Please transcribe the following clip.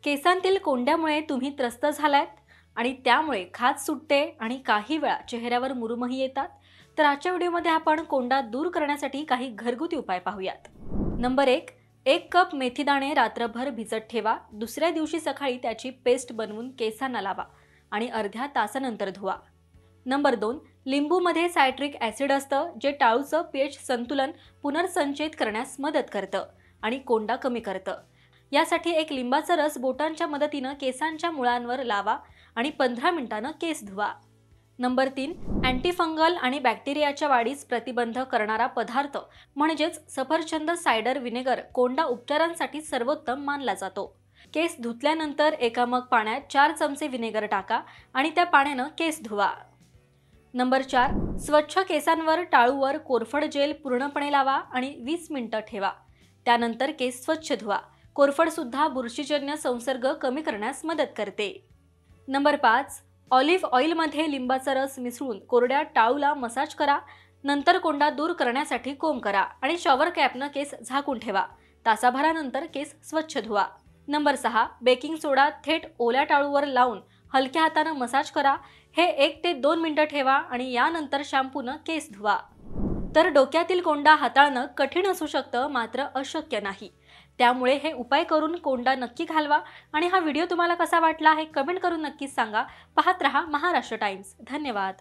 केसांतील कोंड्यामुळे तुम्ही त्रस्त झालात आणि त्यामुळे खाज सुटते आणि काही वेळा चेहऱ्यावर मुरुमही येतात, तर आजच्या व्हिडिओमध्ये आपण कोंडा दूर करण्यासाठी काही घरगुती उपाय पाहूयात। नंबर 1, 1 कप मेथीदाणे रात्रभर भिजत ठेवा। दुसऱ्या दिवशी सकाळी त्याची पेस्ट बनवून केसांना लावा आणि अर्ध्या तासानंतर धुवा। नंबर 2, लिंबूमध्ये सायट्रिक ॲसिड असतं, जे टाळूचं पीएच संतुलन पुनर्संचयित करण्यास मदत करतं आणि कोंडा कमी करतं। यासाठी एक लिंबाचा रस बोटांच्या मदतीनं केसांच्या मुळांवर लावा आणि 15 मिनिटांनं केस धुवा। नंबर 3, अँटीफंगल आणि बॅक्टेरियाच्या वाढीस प्रतिबंध करणारा पदार्थ म्हणजेच सफरचंद सायडर व्हिनेगर कोंडा उपचारांसाठी सर्वोत्तम मानला जातो। केस धुतल्यानंतर एका मग पाण्यात 4 चमचे व्हिनेगर टाका आणि त्या पाण्यानं केस धुवा। नंबर 4, स्वच्छ केसांवर टाळूवर कोरफड जेल पूर्णपणे लावा आणि 20 मिनिटं ठेवा। त्यानंतर केस स्वच्छ धुवा। कोरफड सुद्धा बुरशीजन्य संसर्ग कमी करण्यास मदत करते। नंबर 5, ऑलिव्ह ऑइलमध्ये लिंबाचा रस मिसळून कोरड्या टाळूला मसाज करा। नंतर कोंडा दूर करण्यासाठी कोंब करा आणि शॉवर कॅपनं केस झाकून ठेवा। तासाभरानंतर केस स्वच्छ धुवा। नंबर 6, बेकिंग सोडा थेट ओल्या टाळूवर लावून हलक्या हातानं मसाज करा। हे 1 ते 2 मिनिटं ठेवा आणि यानंतर शॅम्पूनं केस धुवा। तर डोक्यातील कोंडा हाताळणं कठीण असू शकतं, मात्र अशक्य नाही। त्यामुळे हे उपाय करून कोंडा नक्की घालवा आणि हा व्हिडिओ तुम्हाला कसा वाटला हे कमेंट करून नक्कीच सांगा। पाहत रहा महाराष्ट्र टाइम्स। धन्यवाद।